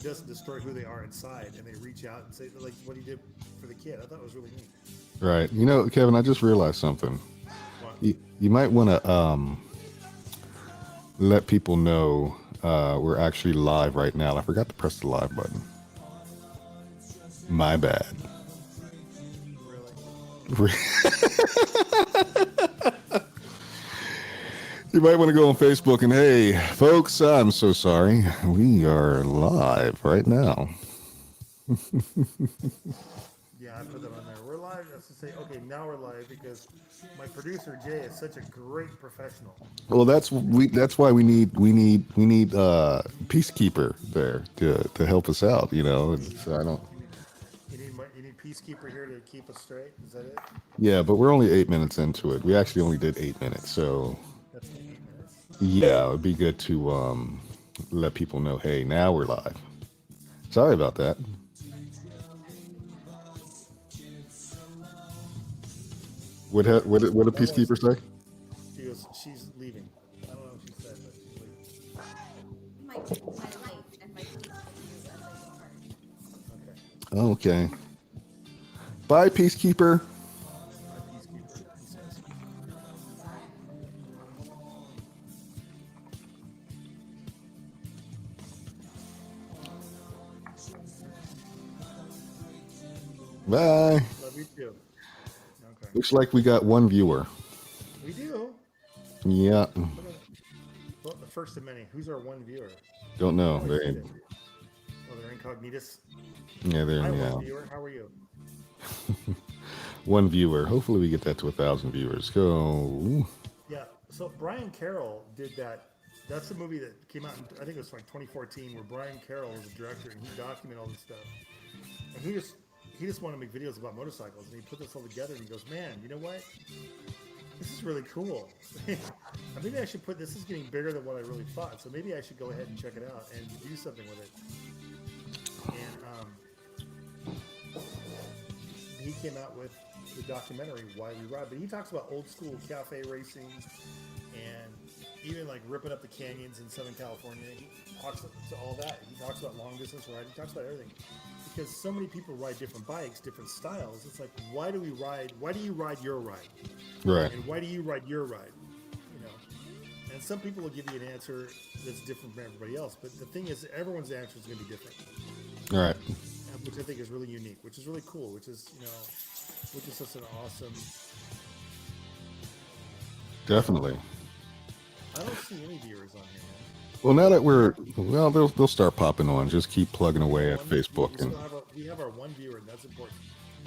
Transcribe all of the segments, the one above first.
doesn't destroy who they are inside, and they reach out and say like what he did for the kid. I thought it was really neat. Right. You know, Kevin, I just realized something. What? You might want to let people know we're actually live right now. I forgot to press the live button. My bad. Really? You might want to go on Facebook and hey, folks, I'm so sorry. We are live right now. Yeah, I put that on there. We're live. That's to say, okay, now we're live because my producer Jay is such a great professional. Well, that's why we need peacekeeper there to help us out. You know, You need, so I don't. you need peacekeeper here to keep us straight. Is that it? Yeah, but we're only 8 minutes into it. We actually only did 8 minutes, so That's only 8 minutes. yeah, it'd be good to let people know. Hey, now we're live. Sorry about that. What did One more peacekeeper second. say? She goes. She's leaving. I don't know what she said, but she's leaving. My life and my peace continues as I depart. Okay. Okay. Bye, peacekeeper. My peacekeeper, he says. Bye. Love you too. Okay. Looks like we got one viewer. We do. Yeah. Look at well, the first of many. Who's our one viewer? Don't I don't know. always see them. Oh, they're incognitus. Yeah, they're Hi, one yeah. viewer. How are you? One viewer. Hopefully, we get that to 1,000 viewers. Go. Yeah. So Brian Carroll did that. That's the movie that came out. I think it was like 2014, where Brian Carroll was a director and he documented all this stuff. And he just wanted to make videos about motorcycles, and he put this all together. And he goes, "Man, you know what? This is really cool. Maybe I should put this. Is getting bigger than what I really thought. So maybe I should go ahead and check it out and do something with it." And he came out with the documentary Why We Ride, but he talks about old school cafe racing and even like ripping up the canyons in Southern California. He talks to all that. He talks about long distance riding. He talks about everything because so many people ride different bikes, different styles. It's like, why do we ride? Why do you ride your ride? Right. And why do you ride your ride? You know, and some people will give you an answer that's different from everybody else. But the thing is, everyone's answer is going to be different, All right. which I think is really unique, which is really cool, which is which is such an awesome. Definitely. I don't see any viewers on here, man. Well, now that they'll start popping on. Just keep plugging We have away at one. We Facebook and still have our one viewer, and that's important.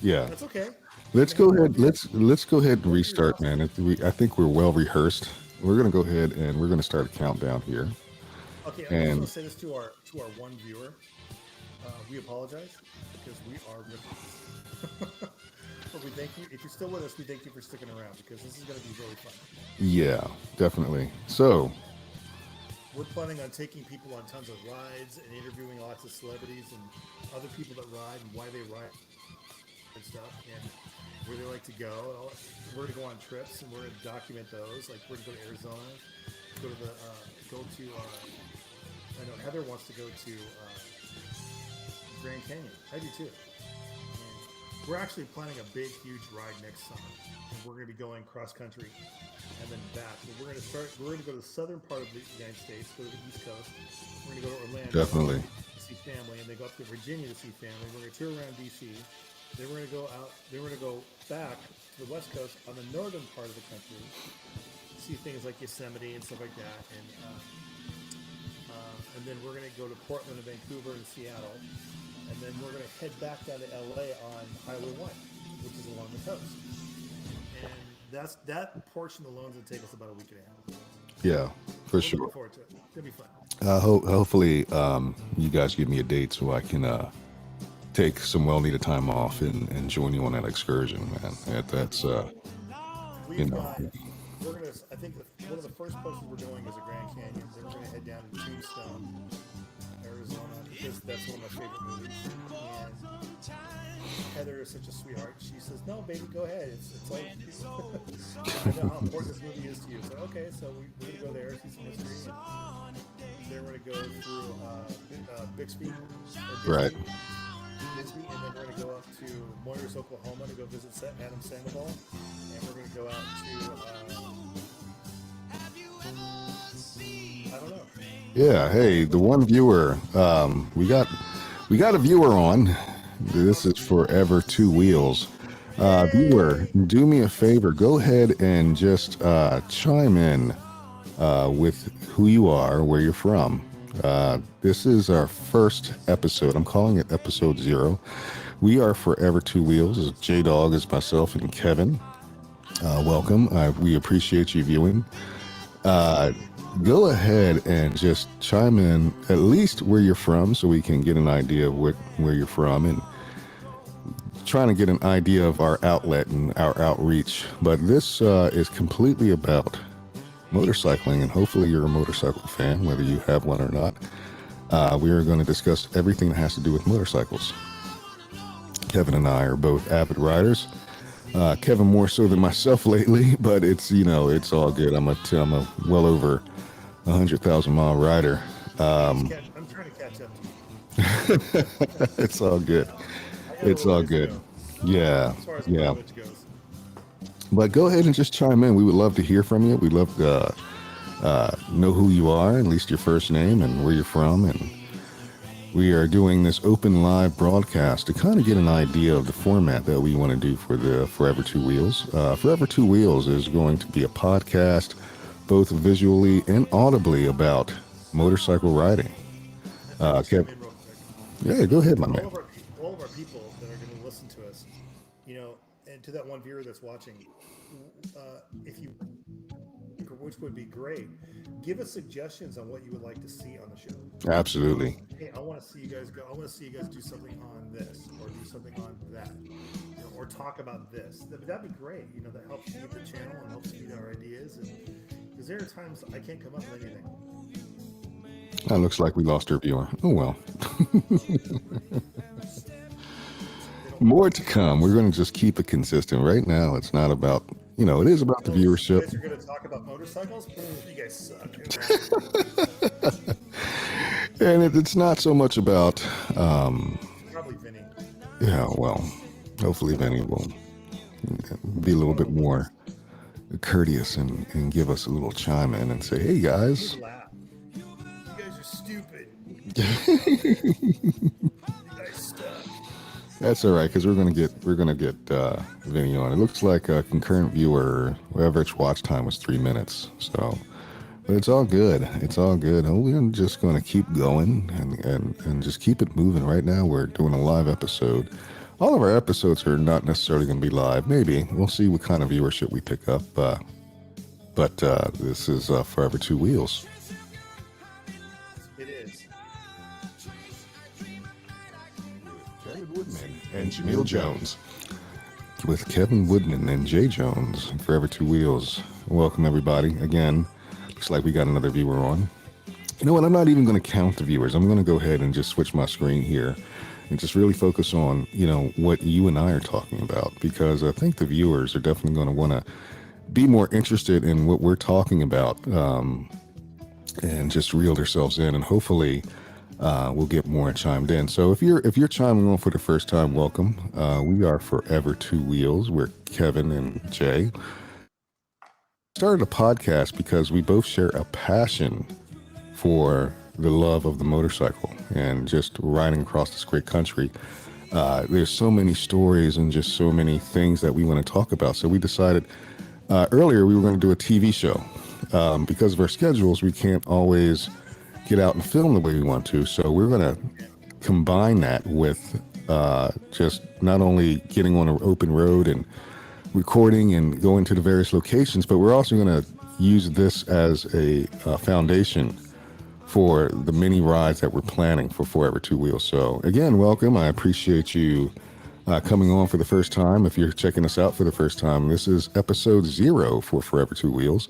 yeah. That's okay. We Let's can have go one ahead. viewer. Let's go ahead and One viewer is restart, awesome. man. I think we're well rehearsed. We're gonna go ahead and we're gonna start a countdown here. Okay, I just want And to say this to our one viewer. We apologize because we are rookies. But we thank you. If you're still with us, we thank you for sticking around because this is going to be really fun. yeah, definitely. So We're planning on taking people on tons of rides and interviewing lots of celebrities and other people that ride and why they ride and stuff and where they like to go. We're going to go on trips and we're going to document those. Like we're going to go to Arizona, go to I know Heather wants to go to Grand Canyon. I do too. And we're actually planning a big, huge ride next summer, and we're going to be going cross country and then back. But we're going to start. We're going to go to the southern part of the United States, go to the East Coast. We're going to go to Orlando definitely. to see family, and then go up to Virginia to see family. We're going to tour around DC. Then we're going to go out. Then we're going to go back to the West Coast on the northern part of the country, see things like Yosemite and stuff like that, and then we're going to go to Portland and Vancouver and Seattle, and then we're going to head back down to LA on Highway 1, which is along the coast. And that portion alone is going to take us about a week and a half. Yeah, for We're looking sure. forward to it. It's going to be fun. Hopefully, you guys give me a date so I can take some well needed time off and join you on that excursion, man. That's you We've know. got, we're going to, I think one of the first places we're going is the Grand Canyon. Then we're going to head down to Tombstone, Arizona, because that's one of my favorite movies. And Heather is such a sweetheart. She says, "No, baby, go ahead. It's like I know how important this movie is to you." So okay, so we're gonna go there, see some history, and then we're gonna go through Bixby, Right. Bisbee, and then we're gonna go up to Moyers, Oklahoma, to go visit Adam Sandoval, and we're gonna go out to I don't know. Yeah. Hey, the one viewer. We got a viewer on. This is Forever Two Wheels. Viewer, do me a favor. Go ahead and just chime in with who you are, where you're from. This is our first episode. I'm calling it episode 0. We are Forever Two Wheels. J-Dog is myself and Kevin. Welcome. We appreciate you viewing. Go ahead and just chime in at least where you're from so we can get an idea of where you're from, and trying to get an idea of our outlet and our outreach. But this is completely about motorcycling, and hopefully you're a motorcycle fan, whether you have one or not. We are going to discuss everything that has to do with motorcycles. Kevin and I are both avid riders. Kevin more so than myself lately, but it's all good. I'm a well over 100,000 mile rider. I'm trying to catch up to you. It's all good. It's all good. Yeah. As far as Yeah. mileage goes. But go ahead and just chime in. We would love to hear from you. We'd love to know who you are, at least your first name and where you're from. And we are doing this open live broadcast to kind of get an idea of the format that we want to do for the Forever Two Wheels. Forever Two Wheels is going to be a podcast, both visually and audibly, about motorcycle riding. Chime Kev, in real quick. yeah, go ahead, my all man. of our all of our people that are going to listen to us, and to that one viewer that's watching, if you, which would be great, give us suggestions on what you would like to see on the show. Absolutely. Hey, I want to see you guys go. I want to see you guys do something on this, or do something on that, or talk about this. That'd be great. That helps feed the channel and helps feed our ideas. And because there are times I can't come up with anything. That looks like we lost our viewer. Oh well. More to come. We're going to just keep it consistent. Right now, it's not about, it is about the You viewership. guys are going to talk about motorcycles. You guys suck. And it's not so much about, Probably Vinny. yeah, well, hopefully Benny will be a little bit more courteous and give us a little chime in and say, hey guys. Laugh. You guys are stupid. You guys suck. That's all right, because we're gonna get Vinny on. It looks like a concurrent viewer average watch time was 3 minutes. So, but it's all good. It's all good. And we're just gonna keep going and just keep it moving. Right now, we're doing a live episode. All of our episodes are not necessarily gonna be live. Maybe we'll see what kind of viewership we pick up. But this is Forever Two Wheels. It is. Kevin Woodman and Jamil Jones. With Kevin Woodman and Jay Jones, Forever Two Wheels. Welcome everybody. Again, looks like we got another viewer on. You know what? I'm not even going to count the viewers. I'm going to go ahead and just switch my screen here and just really focus on, what you and I are talking about, because I think the viewers are definitely going to want to be more interested in what we're talking about, and just reel themselves in, and hopefully we'll get more chimed in. So if you're chiming on for the first time, welcome. We are Forever Two Wheels. We're Kevin and Jay. Started a podcast because we both share a passion for the love of the motorcycle and just riding across this great country. There's so many stories and just so many things that we want to talk about. So we decided earlier we were going to do a TV show. Because of our schedules, we can't always get out and film the way we want to. So we're going to combine that with just not only getting on an open road and recording and going to the various locations, but we're also going to use this as a foundation for the many rides that we're planning for Forever Two Wheels. So again, welcome. I appreciate you coming on for the first time. If you're checking us out for the first time, this is episode 0 for Forever Two Wheels.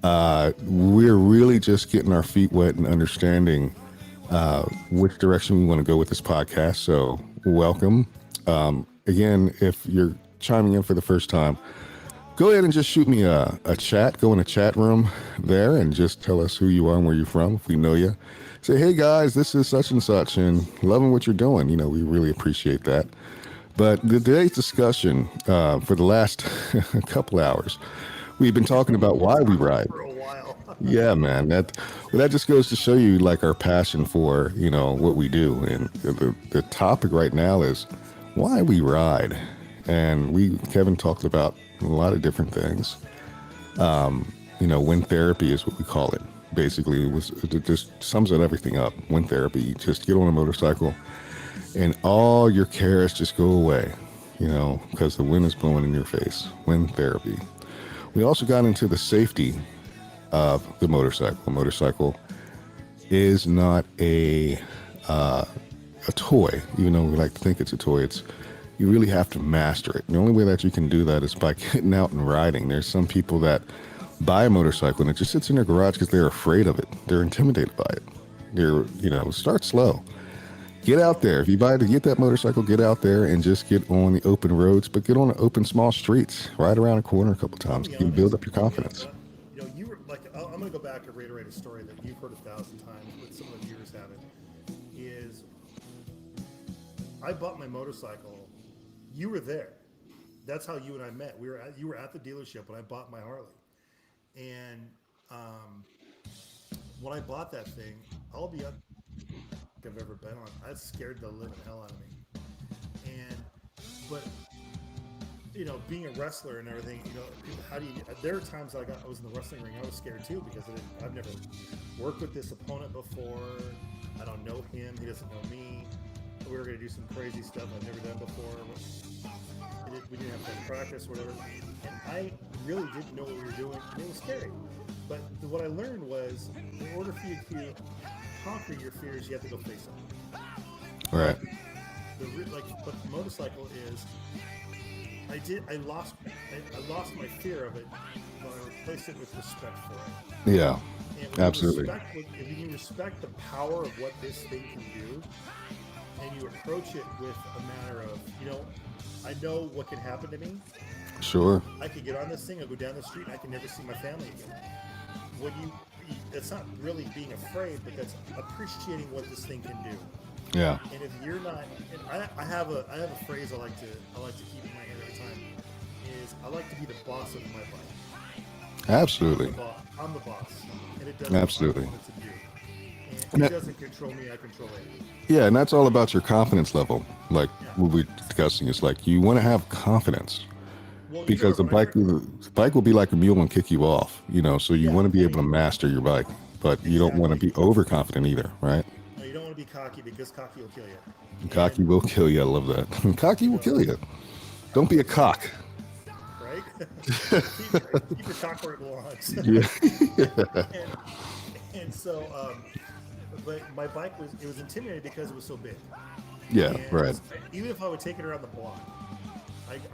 We're really just getting our feet wet and understanding which direction we want to go with this podcast. So welcome. Again, if you're chiming in for the first time, go ahead and just shoot me a chat. Go in the chat room there and just tell us who you are and where you're from. If we know you, say, hey guys, this is such and such, and loving what you're doing. You know, we really appreciate that. But today's discussion for the last couple hours, we've been talking about why we ride. For a while. Yeah, man. That just goes to show you like our passion for, you know, what we do. And the topic right now is why we ride. And Kevin talked about a lot of different things. You know, wind therapy is what we call it. Basically, it just sums it everything up. Wind therapy. You just get on a motorcycle and all your cares just go away, you know, because the wind is blowing in your face. Wind therapy. We also got into the safety of the motorcycle. Motorcycle is not a toy, even though we like to think it's a toy. You really have to master it. The only way that you can do that is by getting out and riding. There's some people that buy a motorcycle and it just sits in their garage because they're afraid of it. They're intimidated by it. Start slow. Get out there. If you get that motorcycle, get out there and just get on the open roads, but get on the open small streets. Ride around a corner a couple times. You can build up your confidence. You know, you were like, I'm going to go back and reiterate a story that you've heard 1,000 times, but some of the viewers haven't. Is I bought my motorcycle. You were there. That's how you and I met. You were at the dealership when I bought my Harley, and when I bought that thing, I'll be up. I've ever been on. That scared the living hell out of me. But you know, being a wrestler and everything, you know, there are times I was in the wrestling ring, I was scared too because I've never worked with this opponent before. I don't know him. He doesn't know me. We were going to do some crazy stuff I've never done before. We didn't have to practice, whatever. And I really didn't know what we were doing. It was scary. But what I learned was, in order for you to conquer your fears, you have to go face them. Right. But the motorcycle is, I lost my fear of it, but I replaced it with respect for it. Yeah, absolutely. If you can respect the power of what this thing can do, and you approach it with a matter of, you know, I know what can happen to me. Sure. I could get on this thing, I'll go down the street, and I can never see my family again. It's not really being afraid, but that's appreciating what this thing can do. Yeah. And if you're not, and I have a phrase I like to keep in my head every time, is I like to be the boss of my bike. Absolutely. I'm the boss, and it doesn't. Absolutely. What to do. And it doesn't control me, I control it. Yeah, and that's all about your confidence level. Like what we're discussing, is like you want to have confidence. Well, because the bike will be like a mule and kick you off, you know, so you want to be able to master your bike, but you don't want to be overconfident either, right? No, you don't want to be cocky because cocky will kill you. Cocky will kill you. I love that. Cocky will kill you. Don't be a cock. Right? keep your cock where it belongs. Yeah. and so, but my bike was intimidating because it was so big. Yeah, and right. Even if I would take it around the block,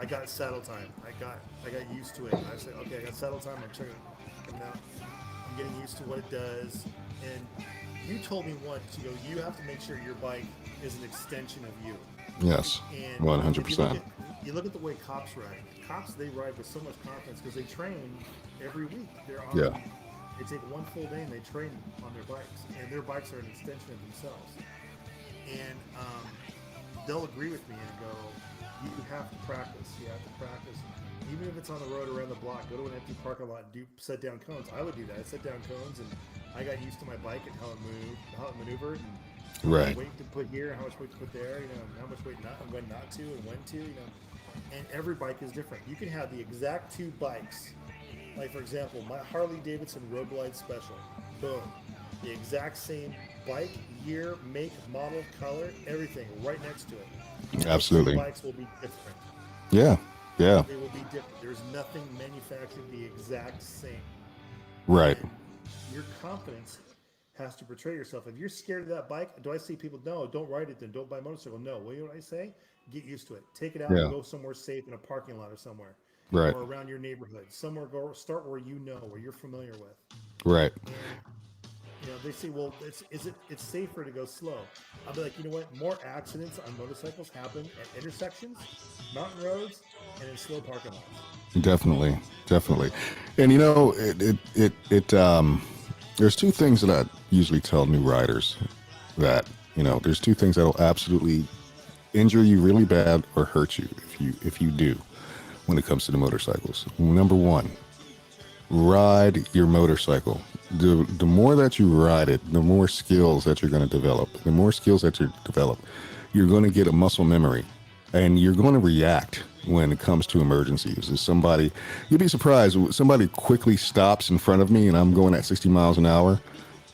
I got saddle time. I got used to it. I said, okay, I got saddle time. I'm checking it out. I'm getting used to what it does. And you told me once, you have to make sure your bike is an extension of you. Yes, and 100%. You look at the way cops ride. Cops, they ride with so much confidence because they train every week. They're on. Yeah. They take one full day and they train on their bikes, and their bikes are an extension of themselves. And they'll agree with me and go, you have to practice. You have to practice. Even if it's on the road around the block, go to an empty parking lot and do set down cones. I would do that. I'd set down cones, and I got used to my bike and how it moved, how it maneuvered, and right. weight to put here, how much weight to put there, you know, how much weight not, and when not to, and when to, you know. And every bike is different. You can have the exact two bikes. Like, for example, my Harley Davidson Road Glide Special. Boom. The exact same bike, year, make, model, color, everything right next to it. Absolutely. The bikes will be different. Yeah. Yeah. They will be different. There's nothing manufactured the exact same. Right. And your confidence has to portray yourself. If you're scared of that bike, do I see people, no, don't ride it then, don't buy a motorcycle. No, what do I say? Get used to it. Take it out and go somewhere safe in a parking lot or somewhere. Right. Or around your neighborhood. Somewhere, start where you know, where you're familiar with. Right. You know, they say, well, it's safer to go slow. I'll be like, you know what? More accidents on motorcycles happen at intersections, mountain roads, and in slow parking lots. Definitely, definitely. And there's two things that I usually tell new riders that, there's two things that'll absolutely injure you really bad or hurt you if you do when it comes to the motorcycles. Number one, ride your motorcycle. The more that you ride it, the more skills that you're going to develop. The more skills that you develop, you're going to get a muscle memory, and you're going to react when it comes to emergencies. If somebody, you'd be surprised, somebody quickly stops in front of me and I'm going at 60 miles an hour,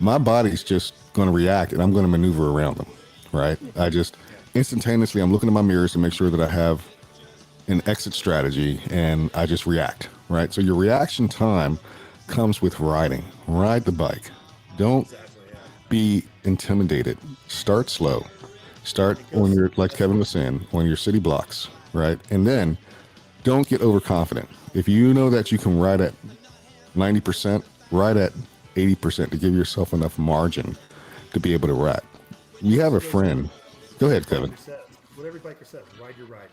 my body's just going to react and I'm going to maneuver around them, right? I just instantaneously, I'm looking at my mirrors to make sure that I have an exit strategy, and I just react, right? So your reaction time comes with riding. Ride the bike. Don't Exactly. Yeah. be intimidated. Start slow. Start on your, like Kevin was saying, on your city blocks, right? And then don't get overconfident. If you know that you can ride at 90%, ride at 80% to give yourself enough margin to be able to ride. We have a friend. Go ahead, Kevin. What every biker says, ride your ride.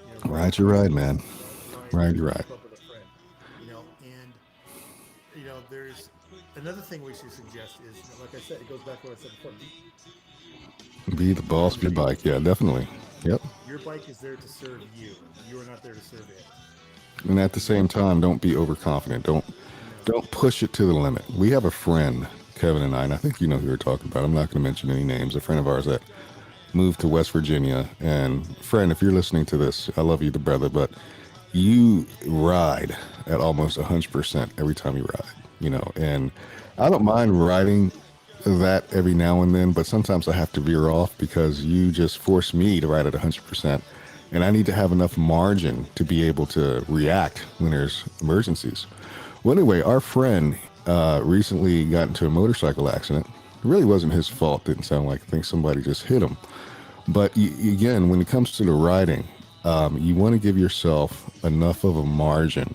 You know, Ride your ride, man. Ride your ride. keep up with a friend. You know, and there's another thing we should suggest is, like I said, it goes back to what I said before. Be the boss of your bike. Yeah, definitely. Yep. Your bike is there to serve you. You are not there to serve it. And at the same time, don't be overconfident. Don't push it to the limit. We have a friend, Kevin and I think you know who we're talking about. I'm not going to mention any names. A friend of ours that moved to West Virginia. And friend, if you're listening to this, I love you, the brother, but you ride at almost 100% every time you ride, and I don't mind riding that every now and then, but sometimes I have to veer off because you just force me to ride at 100%. And I need to have enough margin to be able to react when there's emergencies. Well, anyway, our friend recently got into a motorcycle accident. It really wasn't his fault. Didn't sound like, I think somebody just hit him. But again, when it comes to the riding, you want to give yourself enough of a margin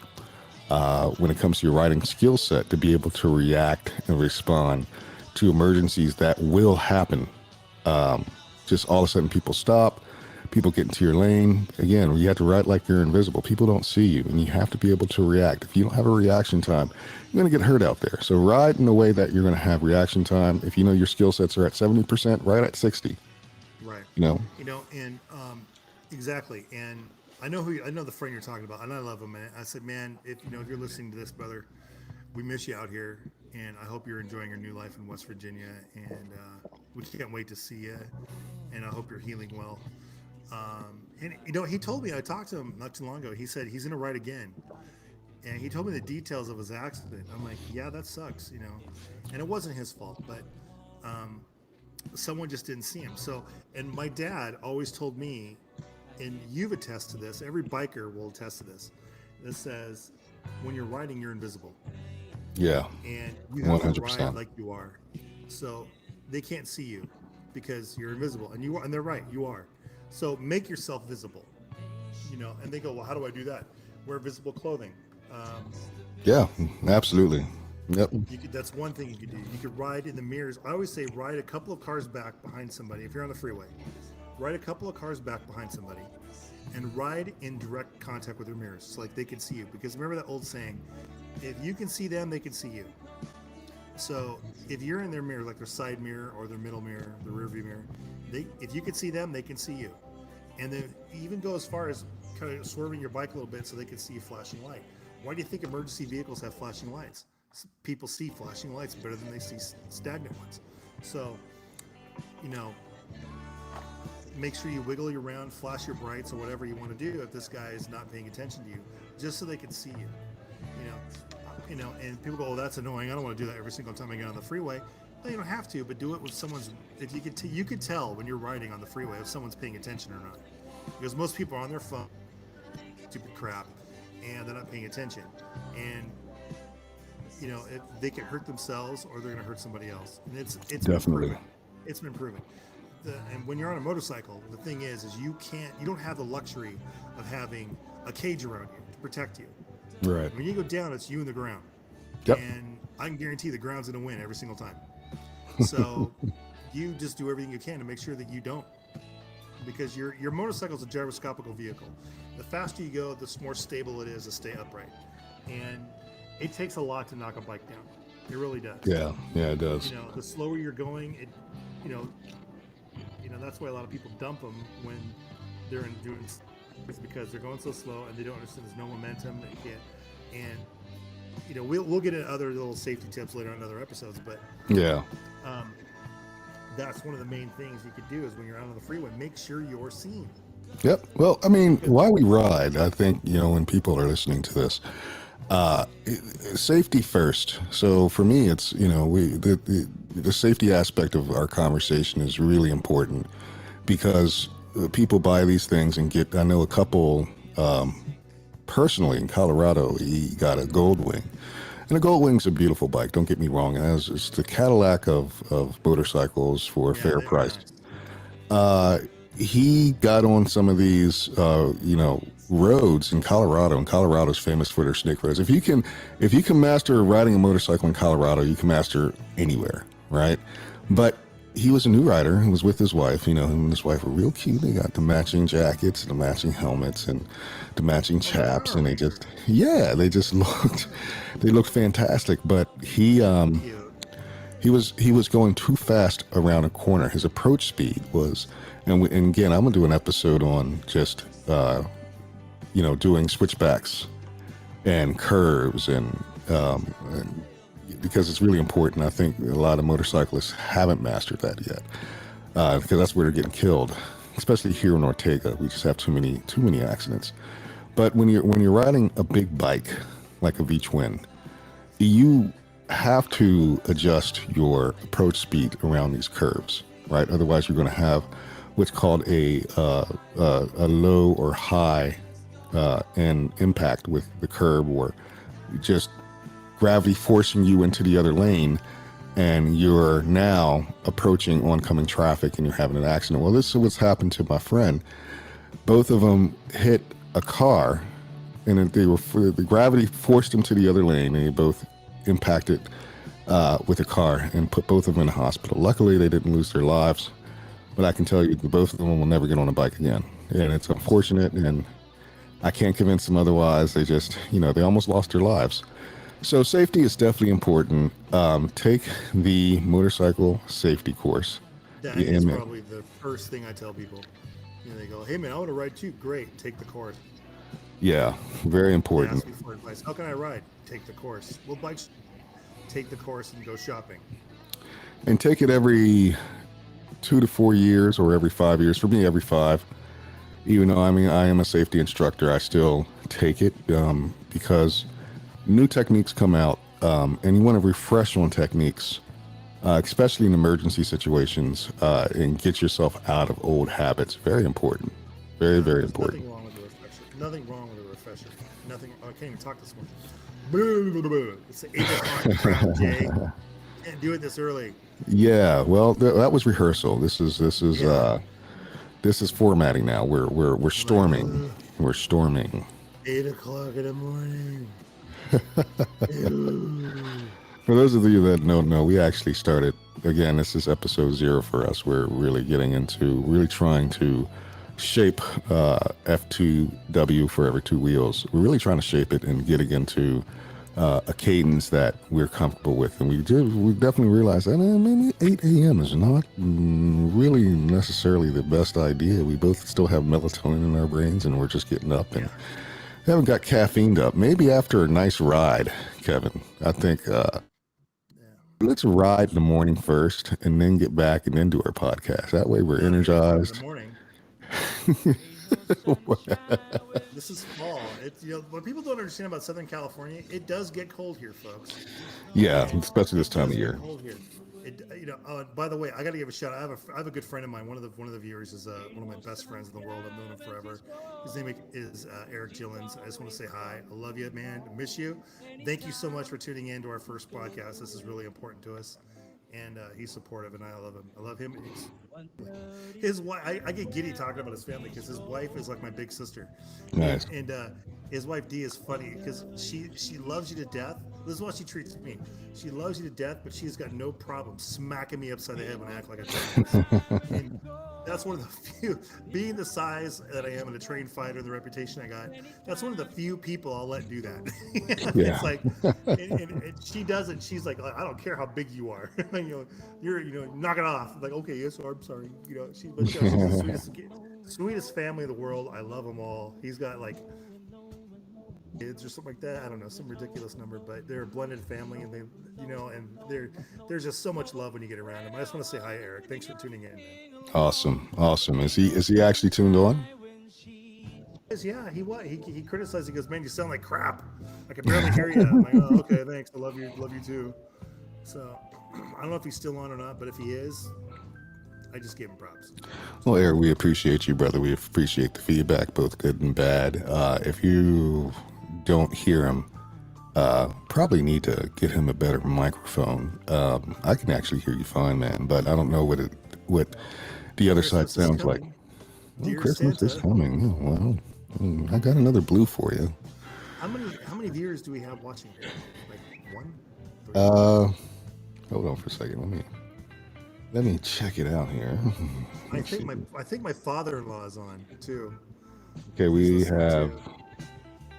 when it comes to your riding skill set to be able to react and respond to emergencies that will happen. Just all of a sudden people stop, people get into your lane. Again, you have to ride like you're invisible. People don't see you, and you have to be able to react. If you don't have a reaction time, you're going to get hurt out there. So ride in a way that you're going to have reaction time. If you know your skill sets are at 70%, ride at 60. Right. Mm-hmm. Exactly. And I know the friend you're talking about, and I love him, man. I said, man, if you're listening to this, brother, we miss you out here, and I hope you're enjoying your new life in West Virginia, and we can't wait to see you, and I hope you're healing well. And he told me, I talked to him not too long ago. He said he's gonna ride again, and he told me the details of his accident. I'm like, yeah, that sucks, and it wasn't his fault, but someone just didn't see him. So, and my dad always told me, and you've attested to this, every biker will attest to this. This says, when you're riding, you're invisible. Yeah. And you have 100%. to ride like you are. So they can't see you because you're invisible. And they're right, you are. So make yourself visible. And they go, well, how do I do that? Wear visible clothing. Yeah, absolutely. Yep. That's one thing you could do. You could ride in the mirrors. I always say ride a couple of cars back behind somebody. If you're on the freeway, ride a couple of cars back behind somebody and ride in direct contact with their mirrors so like they can see you. Because remember that old saying, if you can see them, they can see you. So if you're in their mirror, like their side mirror or their middle mirror, the rear view mirror, if you can see them, they can see you. And then even go as far as kind of swerving your bike a little bit so they can see a flashing light. Why do you think emergency vehicles have flashing lights? People see flashing lights better than they see stagnant ones. So, make sure you wiggle you around, flash your brights or whatever you want to do if this guy is not paying attention to you, just so they can see you. And people go, "Oh, that's annoying. I don't want to do that every single time I get on the freeway." No, you don't have to, but do it with someone's. If you could tell when you're riding on the freeway if someone's paying attention or not, because most people are on their phone, stupid crap, and they're not paying attention, and if they can hurt themselves or they're going to hurt somebody else, and it's Definitely. It's been proven. And when you're on a motorcycle, the thing is you don't have the luxury of having a cage around you to protect you. Right. When you go down, it's you and the ground. Yep. And I can guarantee the ground's going to win every single time. So you just do everything you can to make sure that you don't, because your motorcycle is a gyroscopical vehicle. The faster you go, the more stable it is to stay upright, and it takes a lot to knock a bike down. It really does. Yeah, it does. You know, the slower you're going, you know, that's why a lot of people dump them when they're doing. It's because they're going so slow and they don't understand there's no momentum. They can't. And you know, we'll get into other little safety tips later on in other episodes, but Yeah. That's one of the main things you could do is when you're out on the freeway, make sure you're seen. Yep. Well, I mean, while we ride, I think, when people are listening to this, safety first. So for me, it's, the safety aspect of our conversation is really important because people buy these things and I know a couple, personally in Colorado, he got a Goldwing. And a Goldwing's a beautiful bike, don't get me wrong. It's the Cadillac of motorcycles for a fair price. Nice. He got on some of these, roads in Colorado, and Colorado's famous for their snake roads. If you can master riding a motorcycle in Colorado, you can master anywhere, right? But he was a new rider. He was with his wife. Him and his wife were real cute. They got the matching jackets and the matching helmets and the matching chaps, and they looked fantastic. But he was going too fast around a corner. His approach speed was, and again, I'm gonna do an episode on just doing switchbacks and curves and because it's really important. I think a lot of motorcyclists haven't mastered that yet because that's where they're getting killed, especially here in Ortega. We just have too many accidents. But when you're riding a big bike like a V-twin, you have to adjust your approach speed around these curves, right? Otherwise, you're going to have what's called a low or high and impact with the curb, or just gravity forcing you into the other lane, and you're now approaching oncoming traffic and you're having an accident. Well, this is what's happened to my friend. Both of them hit a car, and the gravity forced them to the other lane, and they both impacted with a car and put both of them in the hospital. Luckily, they didn't lose their lives, but I can tell you that both of them will never get on a bike again, and it's unfortunate, and I can't convince them otherwise. They just, they almost lost their lives. So safety is definitely important. Take the motorcycle safety course. That is probably the first thing I tell people. They go, "Hey man, I want to ride too." Great, take the course. Yeah, very They important. ask me for advice. How can I ride? Take the course. Well, bikes. Take the course and go shopping. And take it every 2 to 4 years or every 5 years. For me, every 5. Even though I am a safety instructor, I still take it because new techniques come out, and you want to refresh on techniques, especially in emergency situations, and get yourself out of old habits. Very important. Very, very important. Nothing wrong with a refresher. Nothing wrong with a refresher. Nothing. I can't even talk this morning. It's 8 o'clock crap, Jay. Can't do it this early. Yeah. Well, that was rehearsal. This is formatting now. We're storming. We're storming. 8 o'clock in the morning. For those of you that don't know, we actually started, again, this is episode 0 for us. We're really trying to shape F2W, Forever Two Wheels. We're really trying to shape it and getting into a cadence that we're comfortable with. And we definitely realized that maybe 8 a.m. is not really necessarily the best idea. We both still have melatonin in our brains, and we're just getting up and haven't got caffeined up. Maybe after a nice ride, Kevin, I think let's ride in the morning first and then get back and then do our podcast. That way we're energized. In the morning. This is fall. What people don't understand about Southern California, it does get cold here, folks. Yeah, especially this time of year. Cold here. By the way, I got to give a shout out. I have a good friend of mine. One of the viewers is one of my best friends in the world. I've known him forever. His name is Eric Gillens. I just want to say hi. I love you, man. I miss you. Thank you so much for tuning in to our first podcast. This is really important to us. And he's supportive, and I love him. I love him. His wife, I get giddy talking about his family because his wife is like my big sister. Nice. And his wife Dee is funny because she loves you to death, This is what she treats me. She loves you to death, but she's got no problem smacking me upside the head when I act like a child. And that's one of the few, being the size that I am and the trained fighter, the reputation I got, that's one of the few people I'll let do that. Yeah. It's like, and she doesn't, she's like, I don't care how big you are. Knock it off. Like, okay, yes, I'm sorry. But she's the sweetest family in the world. I love them all. He's got like kids or something like that. I don't know, some ridiculous number, but they're a blended family, and there's just so much love when you get around them. I just want to say hi, Eric. Thanks for tuning in. Man. Awesome. Is he actually tuned on? Yeah, he criticized. He goes, man, you sound like crap. I can barely hear you. I'm like, oh, okay, thanks. I love you too. So I don't know if he's still on or not, but if he is, I just gave him props. Well, Eric, we appreciate you, brother. We appreciate the feedback, both good and bad. If you don't hear him, probably need to get him a better microphone. I can actually hear you fine, man, but I don't know what the other side sounds like. Well, Christmas is coming. Oh, well, I got another blue for you. How many viewers do we have watching here? Like 1? 3? Hold on for a second. Let me check it out here. I think my father-in-law is on too. Okay, we have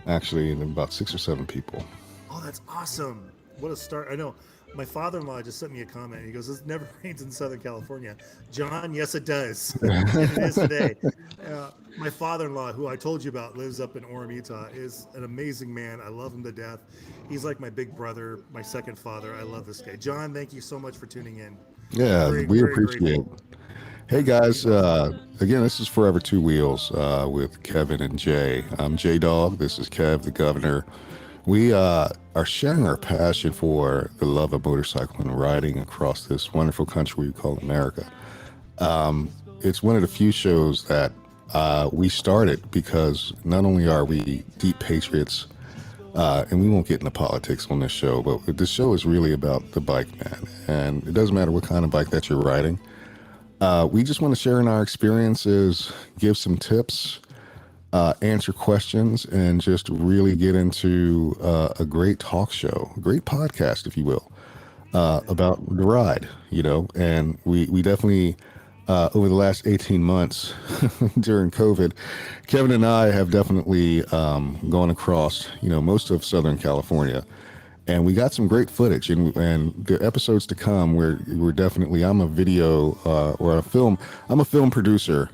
actually about 6 or 7 people. Oh, that's awesome! What a start! I know. My father-in-law just sent me a comment. He goes, "It never rains in Southern California." John, yes, it does. It is today. My father-in-law, who I told you about, lives up in Orem, Utah, is an amazing man. I love him to death. He's like my big brother, my second father. I love this guy. John, thank you so much for tuning in. Yeah, we appreciate it. Hey guys, again, this is Forever Two Wheels with Kevin and Jay. I'm J Dog. This is Kev, the governor. We are sharing our passion for the love of motorcycle and riding across this wonderful country we call America. It's one of the few shows that we started because not only are we deep patriots, and we won't get into politics on this show, but this show is really about the bike, man. And it doesn't matter what kind of bike that you're riding. We just want to share in our experiences, give some tips, answer questions, and just really get into a great talk show, a great podcast, if you will, about the ride, and we definitely, over the last 18 months during COVID, Kevin and I have definitely gone across, most of Southern California, and we got some great footage, and the episodes to come, we're definitely, I'm a film producer,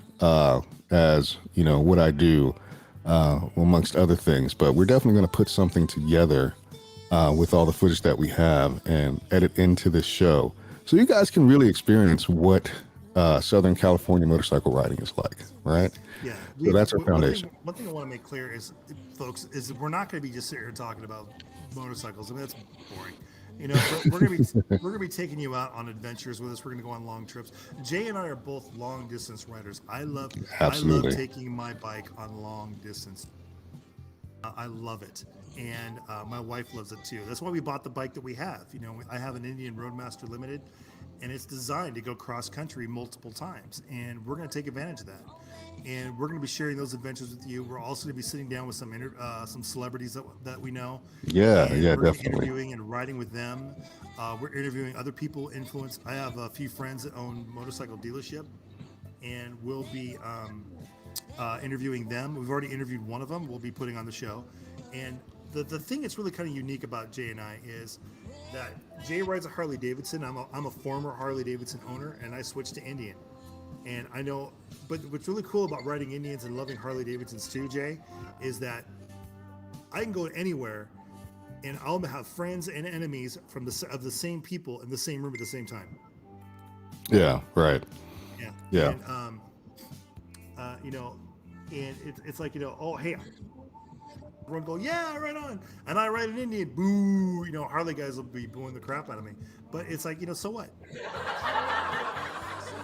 as what I do, amongst other things, but we're definitely going to put something together with all the footage that we have and edit into this show so you guys can really experience what Southern California motorcycle riding is like, right? Yeah. So that's our foundation. One thing I want to make clear is, folks, is we're not going to be just sitting here talking about motorcycles. I mean, that's boring. We're gonna be taking you out on adventures with us. We're gonna go on long trips. Jay and I are both long distance riders. I love taking my bike on long distance. I love it, and my wife loves it too. That's why we bought the bike that we have. I have an Indian Roadmaster Limited, and it's designed to go cross country multiple times, and we're gonna take advantage of that. And we're going to be sharing those adventures with you. We're also going to be sitting down with some celebrities that we know. Yeah, we're definitely. Interviewing and riding with them. We're interviewing other people influenced. I have a few friends that own motorcycle dealership, and we'll be interviewing them. We've already interviewed one of them. We'll be putting on the show. And the thing that's really kind of unique about Jay and I is that Jay rides a Harley Davidson. I'm a former Harley Davidson owner, and I switched to Indian. And I know, but what's really cool about riding Indians and loving Harley Davidsons too, Jay, is that I can go anywhere and I'll have friends and enemies of the same people in the same room at the same time. Yeah, right. Yeah. And, and it's like, oh, hey, everyone go, yeah, right on. And I ride an Indian, boo, Harley guys will be booing the crap out of me. But it's like, so what?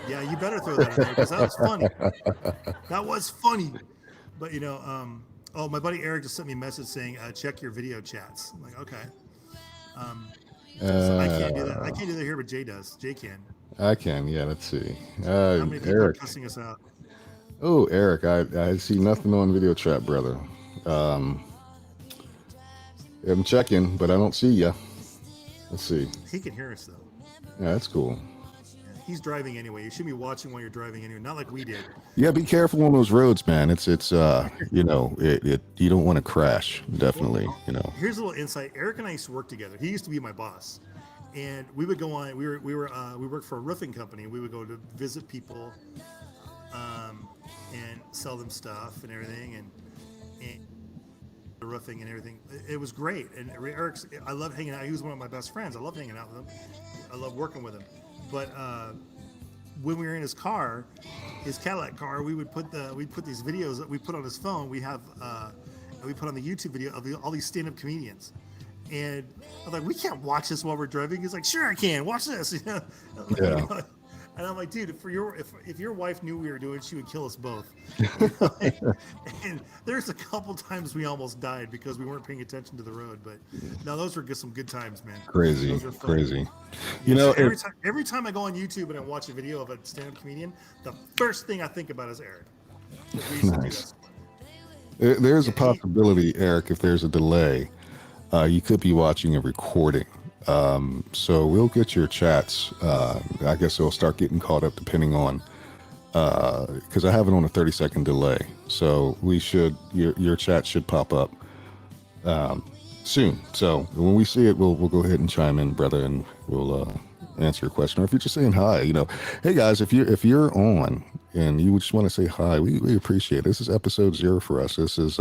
Yeah, you better throw that in there because that was funny. That was funny. But, my buddy Eric just sent me a message saying, check your video chats. I'm like, okay. So I can't do that. I can't do that here, but Jay does. Jay can. I can, yeah, let's see. How many people Eric. are cussing us out? Oh, Eric, I see nothing on video chat, brother. I'm checking, but I don't see you. Let's see. He can hear us though. Yeah, that's cool. He's driving anyway. You should be watching while you're driving anyway. Not like we did. Yeah, be careful on those roads, man. It's you know, you don't want to crash, definitely, you know. Here's a little insight. Eric and I used to work together. He used to be my boss, and we would go on. We worked for a roofing company. We would go to visit people, and sell them stuff and everything, and the roofing and everything. It was great. And Eric's, I love hanging out. He was one of my best friends. I love hanging out with him. I love working with him. But when we were in his car, his Cadillac car, we'd put these videos that we put on his phone. We put on the YouTube video of all these stand-up comedians. And I'm like, we can't watch this while we're driving. He's like, sure I can. Watch this. You know? Yeah. And I'm like, dude, if your wife knew we were doing it, she would kill us both. And there's a couple times we almost died because we weren't paying attention to the road. But no, those were some good times, man. Crazy. You Yeah, know, so every time I go on YouTube and I watch a video of a stand-up comedian, the first thing I think about is Eric. We used to do Nice. that. There's a possibility, Eric, if there's a delay, you could be watching a recording. So we'll get your chats. I guess it'll start getting caught up depending on, because I have it on a 30-second delay. So your chat should pop up soon. So when we see it, we'll go ahead and chime in, brother, and we'll answer your question. Or if you're just saying hi, you know, hey guys, if you're on and you just want to say hi, we appreciate it. This is episode 0 for us. This is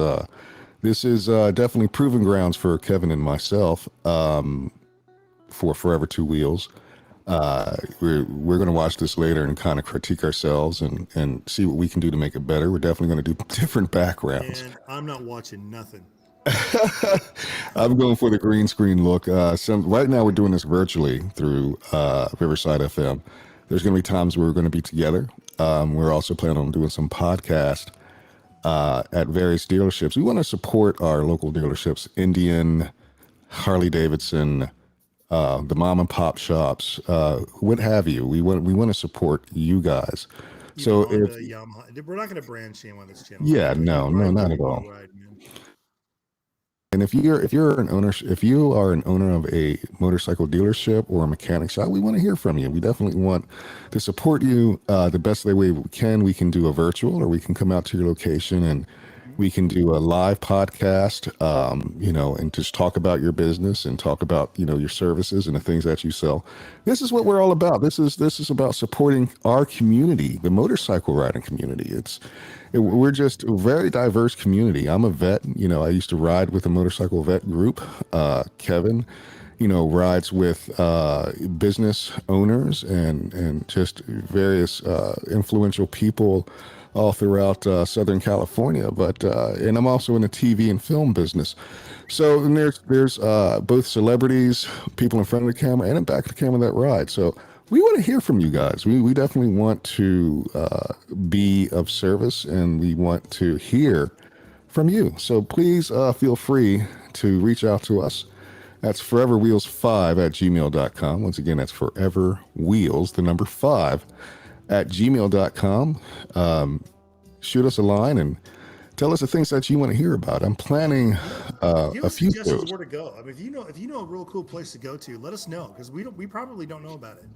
definitely proving grounds for Kevin and myself. For Forever Two Wheels. We're going to watch this later and kind of critique ourselves and see what we can do to make it better. We're definitely going to do different backgrounds. And I'm not watching nothing. I'm going for the green screen look. Right now we're doing this virtually through Riverside FM. There's going to be times where we're going to be together. We're also planning on doing some podcast at various dealerships. We want to support our local dealerships, Indian, Harley Davidson, the mom and pop shops, what have you. We want to support you guys. So Honda, Yamaha. We're not going to brand shame on this channel. Yeah, no, not at all. And if you are an owner of a motorcycle dealership or a mechanic shop, we want to hear from you. We definitely want to support you the best way we can. We can do a virtual, or we can come out to your location and we can do a live podcast, you know, and just talk about your business and talk about, you know, your services and the things that you sell. This is what we're all about. This is about supporting our community, the motorcycle riding community. We're just a very diverse community. I'm a vet. You know, I used to ride with a motorcycle vet group. Kevin, you know, rides with business owners and just various influential people all throughout Southern California, and I'm also in the TV and film business. So and there's both celebrities, people in front of the camera and in back of the camera that ride. So we want to hear from you guys. We definitely want to be of service, and we want to hear from you. So please feel free to reach out to us. That's foreverwheels5@gmail.com. Once again, that's foreverwheels, the number 5, @gmail.com. Shoot us a line and tell us the things that you want to hear about. I'm planning Give a us few suggestions shows. where to go. I mean, if you know a real cool place to go to, let us know, because we probably don't know about it.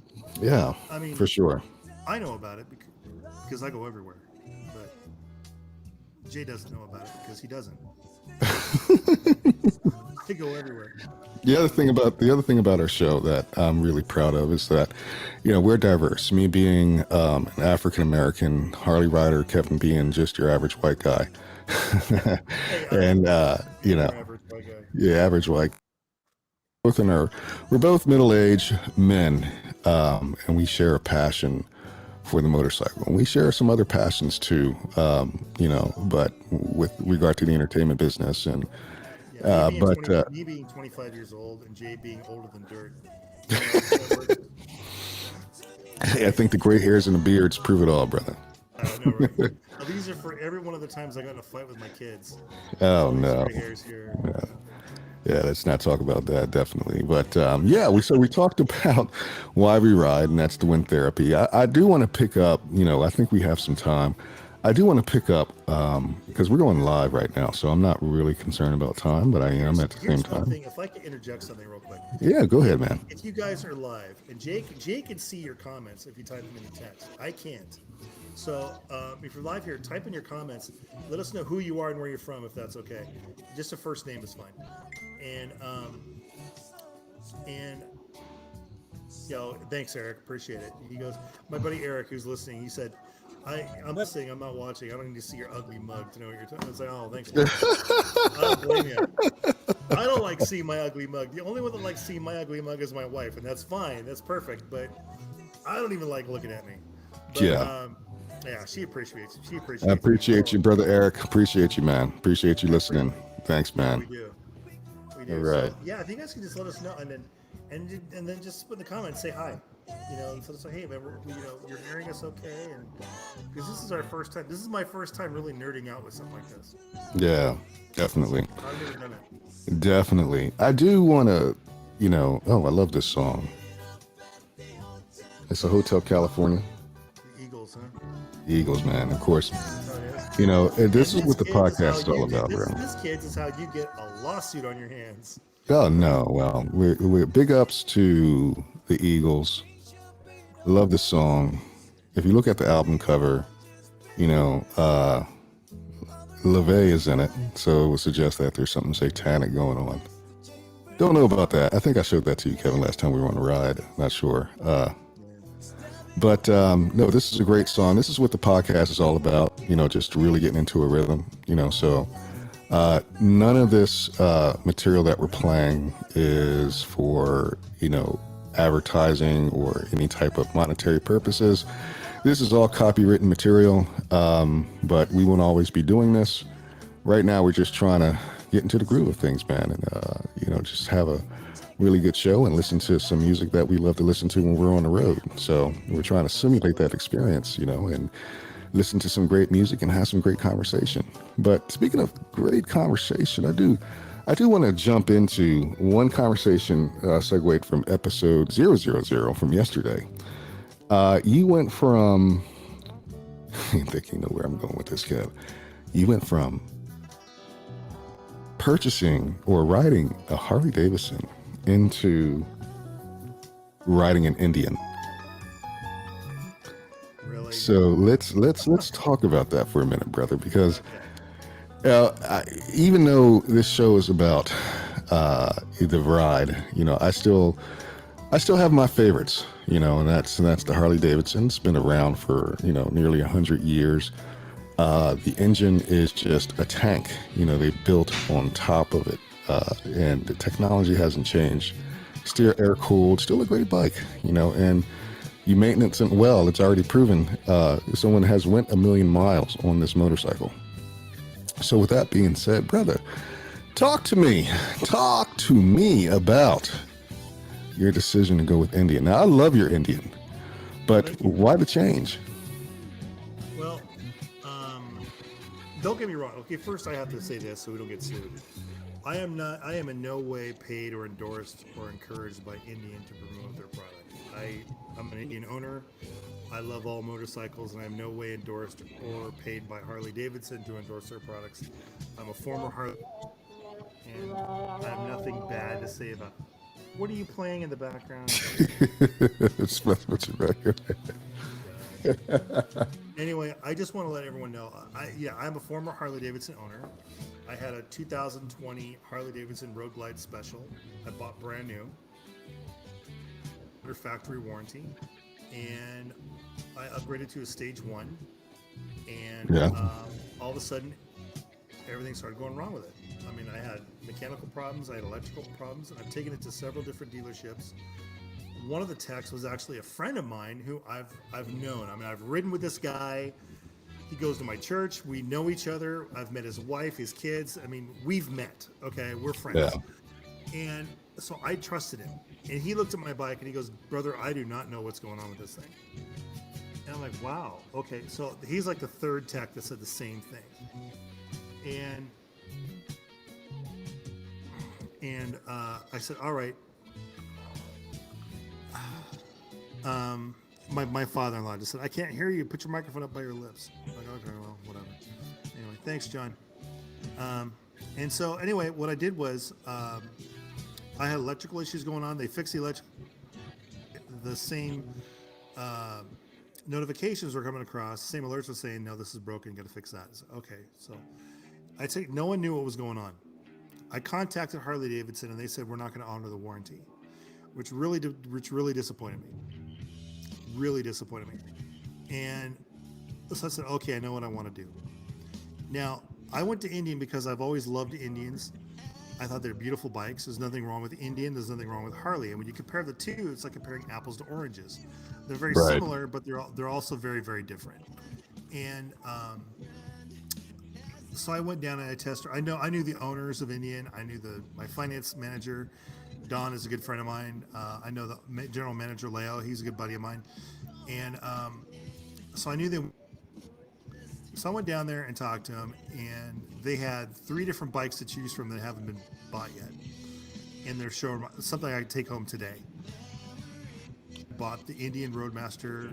Yeah, I mean, for sure. I know about it because I go everywhere, but Jay doesn't know about it because he doesn't. I go everywhere. The other thing about our show that I'm really proud of is that, you know, we're diverse. Me being an African American Harley rider, Kevin being just your average white guy, and you know, Average white guy. yeah, average white. We're both middle-aged men, and we share a passion for the motorcycle. And we share some other passions too, you know, but with regard to the entertainment business and. Yeah, me being 25 years old and Jay being older than dirt. Hey, I think the gray hairs and the beards prove it all, brother. I know, right? Well, these are for every one of the times I got in a fight with my kids. Oh These no. gray hairs here. Yeah, let's not talk about that, definitely. But yeah, we talked about why we ride, and that's the wind therapy. I do want to pick up, you know, I think we have some time. I do want to pick up because we're going live right now, so I'm not really concerned about time, but I am at the same Here's one time. thing. If I could interject something real quick. Yeah, go ahead, man. If you guys are live, and Jake can see your comments if you type them in the text. I can't. So if you're live here, type in your comments. Let us know who you are and where you're from, if that's okay. Just a first name is fine. And yo, thanks, Eric. Appreciate it. He goes, my buddy Eric, who's listening, he said, I'm listening, I'm not watching. I don't need to see your ugly mug to know what you're talking. I was like, oh, thanks, Eric. I don't blame you. I don't like seeing my ugly mug. The only one that likes seeing my ugly mug is my wife, and that's fine. That's perfect. But I don't even like looking at me. But, Yeah. Yeah, she appreciates it. She I appreciates appreciate you, brother Eric. Appreciate you, man. Appreciate you listening. Thanks, Yeah, man. we do. We do. All right. So, yeah, if you guys can just let us know, and then just put in the comments, say hi. You know, and so hey, man, you're hearing us okay, and because this is our first time. This is my first time really nerding out with something like this. Yeah, definitely. I've never done it. Definitely. I do want to, oh, I love this song. It's a Hotel California. The Eagles, huh? Eagles, man. Of course. That's how it is. This is And what the kids, is podcast is how all you about, get, bro. this kids is how you get a lawsuit on your hands. Oh, no. Well, we're big ups to the Eagles. Love the song. If you look at the album cover, LaVey is in it, so it would suggest that there's something satanic going on. Don't know about that. I think I showed that to you, Kevin, last time we were on a ride. Not sure. But no, this is a great song. This is what the podcast is all about, just really getting into a rhythm, so none of this material that we're playing is for, advertising or any type of monetary purposes. This is all copywritten material, but we won't always be doing this. Right now, we're just trying to get into the groove of things, man, and, just have a really good show and listen to some music that we love to listen to when we're on the road. So we're trying to simulate that experience, and listen to some great music and have some great conversation. But speaking of great conversation, I do want to jump into one conversation segued from episode 000 from yesterday. You went from, I think you know where I'm going with this, Kev. You went from purchasing or riding a Harley Davidson into riding an Indian. Really? So let's talk about that for a minute, brother, because even though this show is about the ride, I still have my favorites, and that's the Harley Davidson. It's been around for nearly 100 years. The engine is just a tank, they built on top of it, and the technology hasn't changed. Still air cooled, still a great bike, and you maintenance it well. It's already proven. Someone has went 1 million miles on this motorcycle. So with that being said, brother, talk to me about your decision to go with Indian. Now, I love your Indian, but why the change? Well, don't get me wrong. Okay, first I have to say this so we don't get sued. I am in no way paid or endorsed or encouraged by Indian to promote their product. I'm an Indian owner. I love all motorcycles, and I'm no way endorsed or paid by Harley Davidson to endorse their products. I'm a former Harley, and I have nothing bad to say about it. What are you playing in the background? It's what's your record. Anyway, I just want to let everyone know, I'm a former Harley Davidson owner. I had a 2020 Harley Davidson Road Glide Special. I bought brand new, under factory warranty, and I upgraded to a stage 1. And all of a sudden, everything started going wrong with it. I mean, I had mechanical problems, I had electrical problems, and I've taken it to several different dealerships. One of the techs was actually a friend of mine who I've known. I mean, I've ridden with this guy. He goes to my church. We know each other. I've met his wife, his kids. I mean, we've met. Okay, we're friends. Yeah. And so I trusted him. And he looked at my bike and he goes, "Brother, I do not know what's going on with this thing." And I'm like, "Wow, okay." So he's like the third tech that said the same thing. And I said, "All right." my father-in-law just said, I can't hear you. Put your microphone up by your lips. I'm like, okay, well, whatever. Anyway, thanks, John. And so anyway, what I did was I had electrical issues going on. They fixed the same notifications were coming across. Same alerts were saying, no, this is broken. Got to fix that. So, okay, so no one knew what was going on. I contacted Harley Davidson and they said we're not going to honor the warranty, which really disappointed me. Really disappointed me. And so I said, okay, I know what I want to do. Now, I went to Indian because I've always loved Indians. I thought they're beautiful bikes. There's nothing wrong with Indian. There's nothing wrong with Harley. And when you compare the two, it's like comparing apples to oranges. They're very Right. similar, but they're also very, very different. And so I went down and I tested. I knew the owners of Indian. I knew my finance manager. Don is a good friend of mine. I know the general manager, Leo. He's a good buddy of mine. And so I knew them. So I went down there and talked to them, and they had 3 different bikes to choose from that haven't been bought yet. And they're showing something I could take home today. Bought the Indian Roadmaster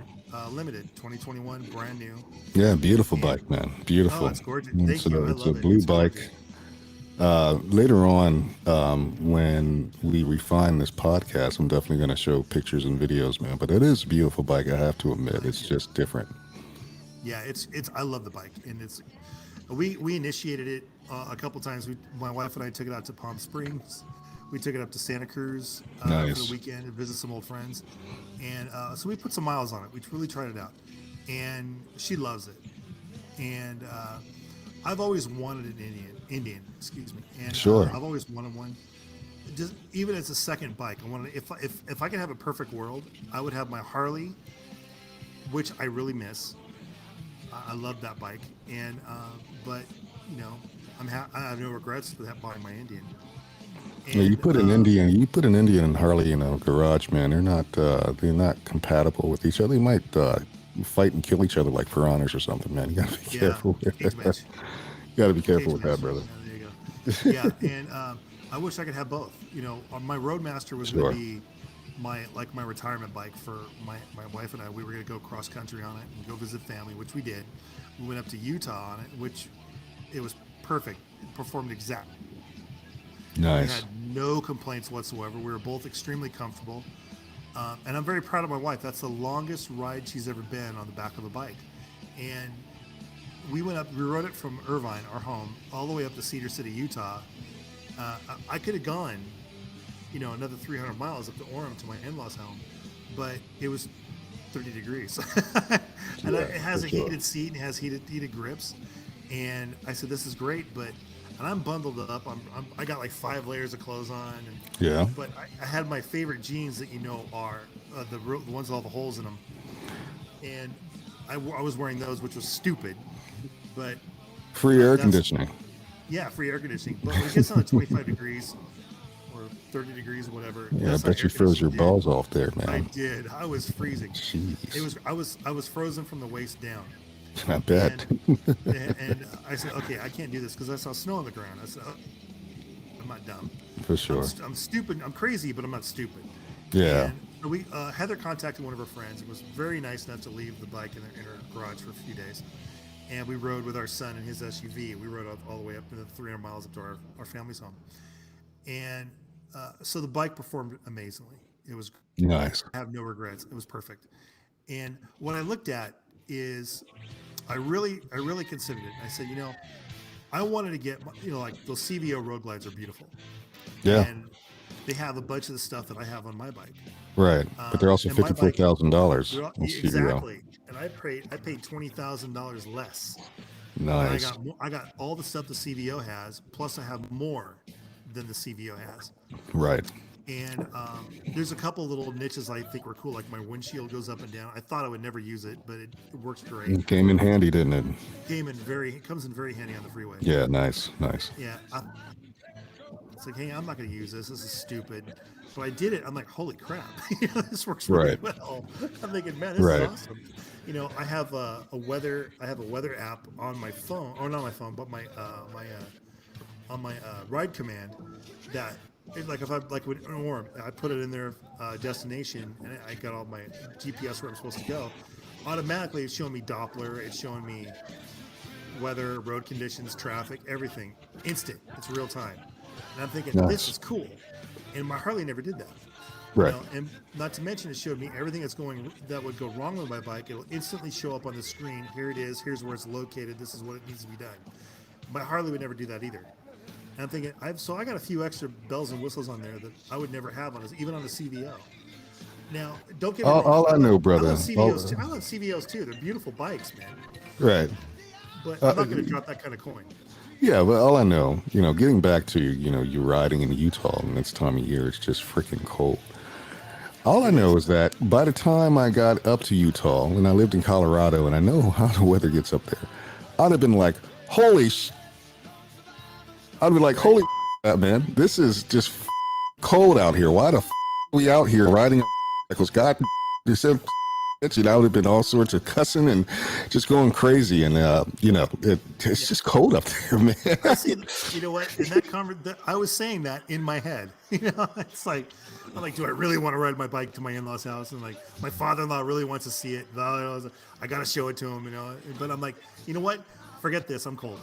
Limited 2021, brand new. Yeah, beautiful bike, man. Beautiful. Oh, it's gorgeous. Thank you. I It's love a it. blue It's bike. gorgeous. Later on, when we refine this podcast, I'm definitely going to show pictures and videos, man. But it is a beautiful bike, I have to admit. It's just different. Yeah, it's. I love the bike, and it's. We initiated it a couple times. My wife and I took it out to Palm Springs. We took it up to Santa Cruz for Nice. the weekend and visit some old friends, and so we put some miles on it. We really tried it out, and she loves it. And I've always wanted an Indian, excuse me. And Sure. I've always wanted one. Just even as a second bike, I wanted. If I could have a perfect world, I would have my Harley, which I really miss. I love that bike, and but you know, I have no regrets for that buying my Indian. Yeah, you put an Indian and Harley in a garage, man. They're not compatible with each other. They might fight and kill each other like piranhas or something, man. You gotta be careful. Cage match. You gotta be careful with Cage that, match. brother. Yeah, there you go. Yeah, and I wish I could have both. You know, my Roadmaster was Sure. going to be my retirement bike for my wife and I. We were going to go cross country on it and go visit family, which we did. We went up to Utah on it, which it was perfect. It performed exactly. We Nice. had no complaints whatsoever. We were both extremely comfortable. And I'm very proud of my wife. That's the longest ride she's ever been on the back of a bike. And we rode it from Irvine, our home, all the way up to Cedar City, Utah. I could have gone, another 300 miles up to Orem to my in-laws' home, but it was 30 degrees. And Yeah, it has for a sure. heated seat and it has heated grips. And I said, this is great, and I'm bundled up. I got like 5 layers of clothes on, Yeah. but I had my favorite jeans that are the ones with all the holes in them, and I was wearing those, which was stupid, but Free air that's- conditioning. yeah, free air conditioning. But when it gets down to 25 degrees or 30 degrees or whatever, Yeah, I that's not bet you air froze your conditioning. balls off there, I man. did. I was freezing. Jeez. I was frozen from the waist down. I bet. And I said, okay, I can't do this because I saw snow on the ground. I said, oh, I'm not dumb. For sure. I'm stupid. I'm crazy, but I'm not stupid. Yeah. And Heather contacted one of her friends and was very nice enough to leave the bike in her garage for a few days. And we rode with our son in his SUV. We rode all the way up to the 300 miles up to our family's home. And so the bike performed amazingly. It was, Nice. I have no regrets. It was perfect. And what I looked at is I really considered it. I said, I wanted to get, like those CVO road glides are beautiful. Yeah. And they have a bunch of the stuff that I have on my bike. Right. But they're also and my bike- $54,000 They're all- on CVO. Exactly. And I paid $20,000 less. And Nice. I got all the stuff the CVO has, plus I have more than the CVO has. Right. And there's a couple little niches I think were cool, like my windshield goes up and down. I thought I would never use it, but it works great. It came in handy, didn't it? It comes in very handy on the freeway. Yeah, nice. Nice. Yeah. It's like, hey, I'm not going to use this. This is stupid. But I did it. I'm like, holy crap. This works really Right. well. I'm thinking, man, this Right. is awesome. I have a weather app on my phone, or not my phone, but on my Ride Command that like if I like with Orm, I put it in their destination, and I got all my GPS where I'm supposed to go. Automatically, it's showing me Doppler. It's showing me weather, road conditions, traffic, everything. Instant. It's real time. And I'm thinking, this Nice. is cool. And my Harley never did that. Right. And not to mention, it showed me everything that would go wrong with my bike. It'll instantly show up on the screen. Here it is. Here's where it's located. This is what it needs to be done. My Harley would never do that either. And I'm thinking, I got a few extra bells and whistles on there that I would never have even on a CVO. Now, don't get me wrong. All I know, brother. I love CVOs too. I love CVOs too. They're beautiful bikes, man. Right. But I'm not going to drop that kind of coin. Yeah, but all I know, getting back to, you riding in Utah and this time of year, it's just freaking cold. All I know is that by the time I got up to Utah, and I lived in Colorado, and I know how the weather gets up there, I'd have been like, I'd be like, holy man, this is just cold out here. Why the we out here riding because God just said I would have been all sorts of cussing and just going crazy. And, it's just cold up there, man. See, you know what? In that I was saying that in my head. It's like, I'm like, do I really want to ride my bike to my in-laws' house? And like, my father-in-law really wants to see it. I got to show it to him, But I'm like, you know what? Forget this. I'm cold.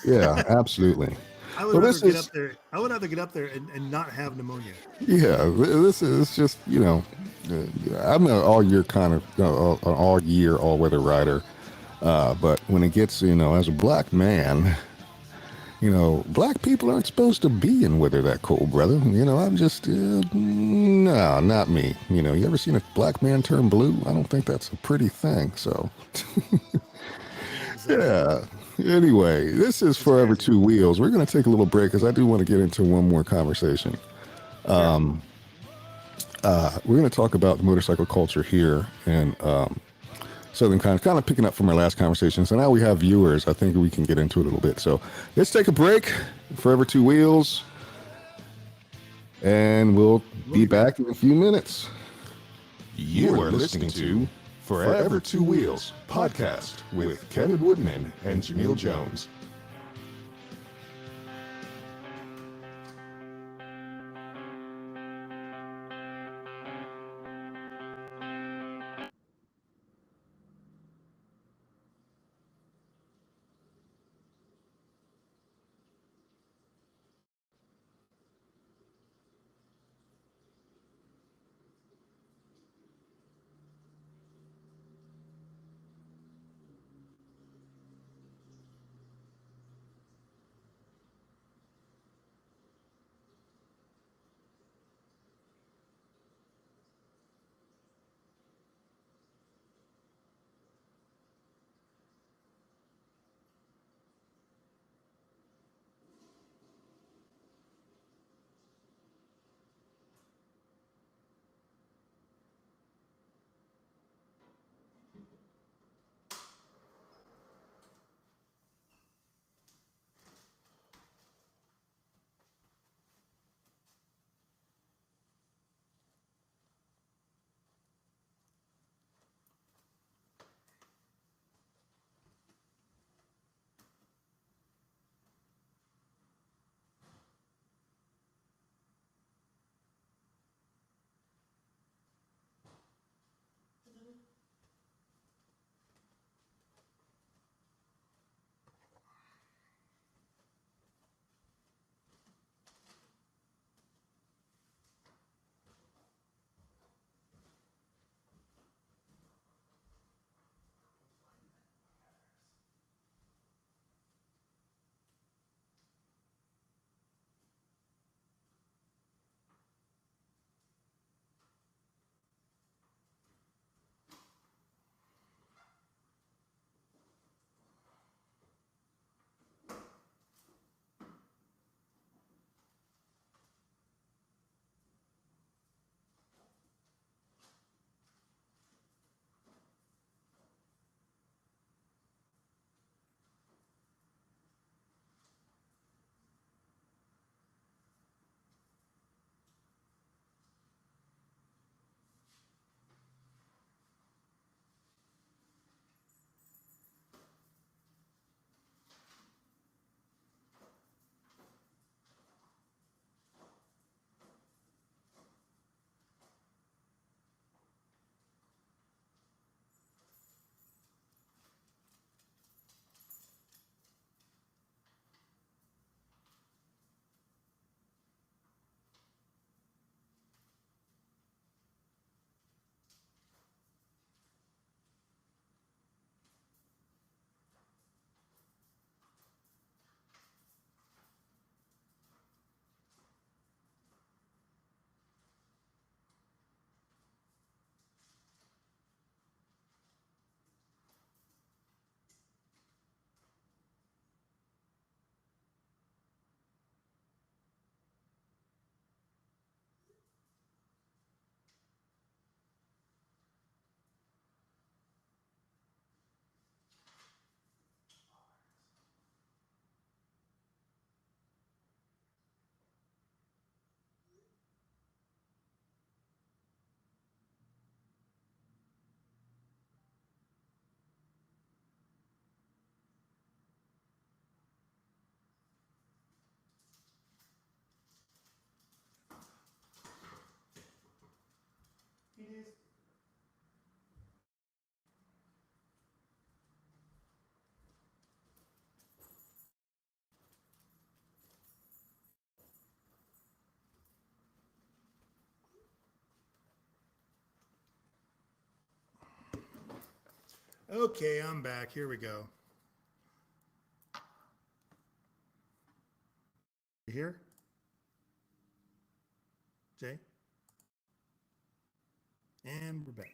Yeah, absolutely. I would rather get up there. I would rather get up there and not have pneumonia. Yeah, this is just I'm an all year kind of an all year all weather rider, but when it gets as a black man, black people aren't supposed to be in weather that cold, brother. I'm just no, not me. You ever seen a black man turn blue? I don't think that's a pretty thing. So yeah. Anyway, this is Forever Two Wheels. We're going to take a little break because I do want to get into one more conversation. We're going to talk about the motorcycle culture here in Southern kind of picking up from our last conversation. So now we have viewers. I think we can get into it a little bit. So let's take a break. Forever Two Wheels. And we'll be back in a few minutes. You are listening to Forever Two Wheels podcast with Kevin Woodman and Jameel Jones. Okay, I'm back. Here we go. You here? Jay? And we're back.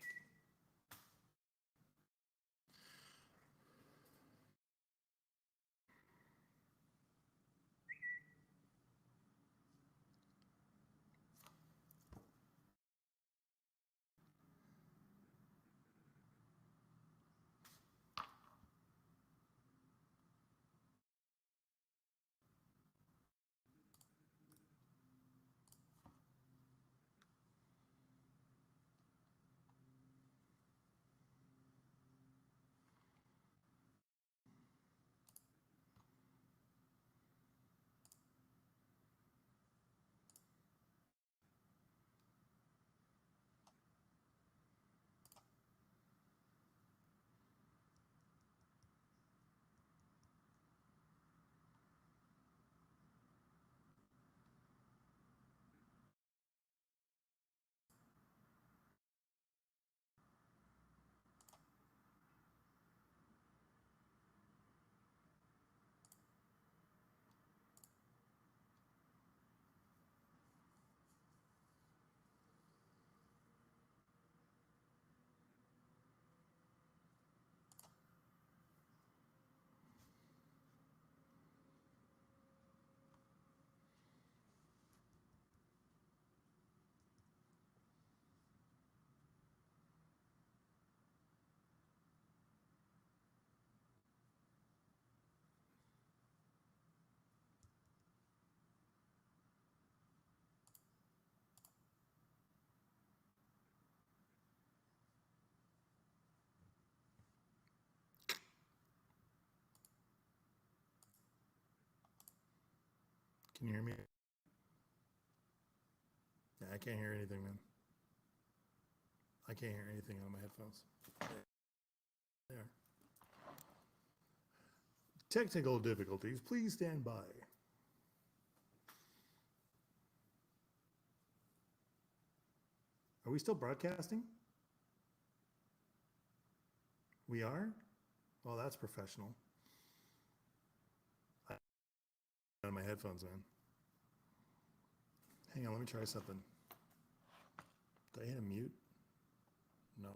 Can you hear me? Yeah, I can't hear anything, man. I can't hear anything on my headphones. There. Technical difficulties. Please stand by. Are we still broadcasting? We are? Well, that's professional. On my headphones, man. Hang on, let me try something. Did I hit a mute? No.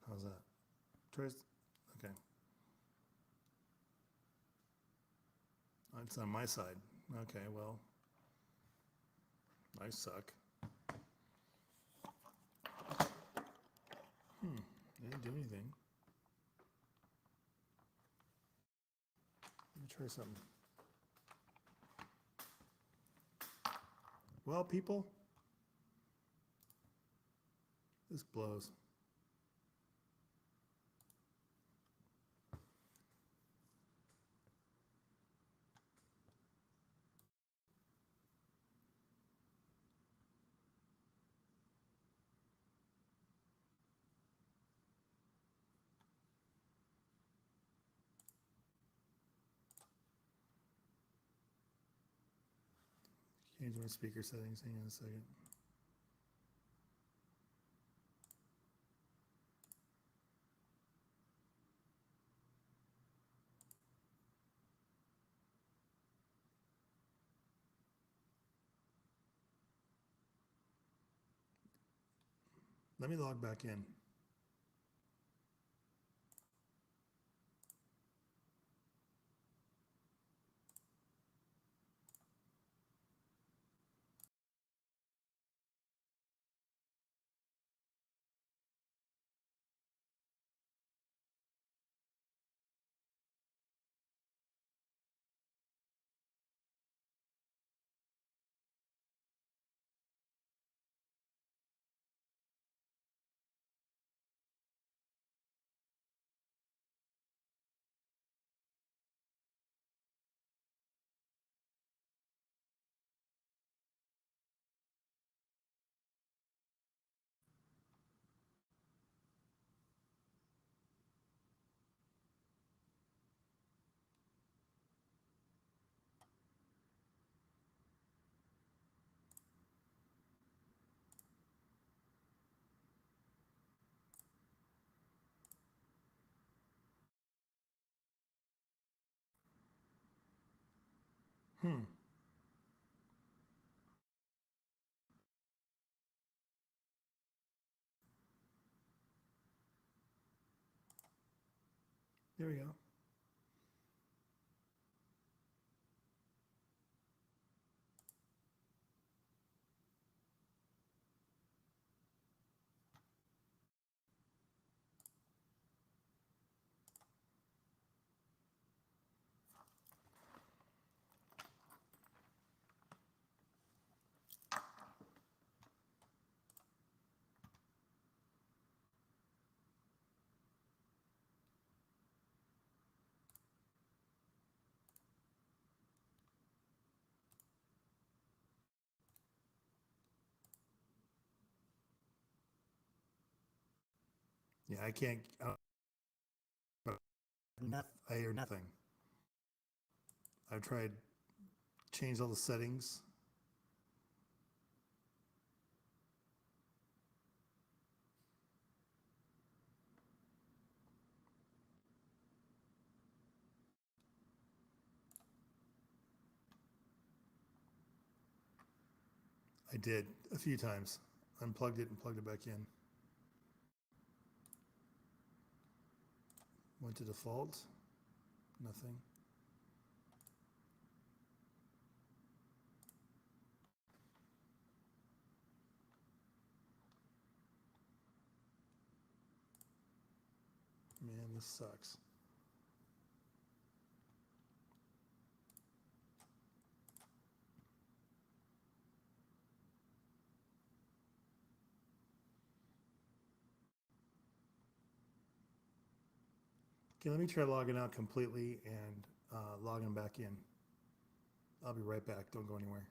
How's that? Okay. It's on my side. Okay, well, I suck. I didn't do anything. Let me try something. Well, people, this blows. Change my speaker settings. Hang on a second. Let me log back in. Hmm. There we go. Yeah, I can't. I hear nothing. I've tried change all the settings. I did a few times. Unplugged it and plugged it back in. Went to default. Nothing. Man, this sucks. Okay, let me try logging out completely and logging back in. I'll be right back. Don't go anywhere.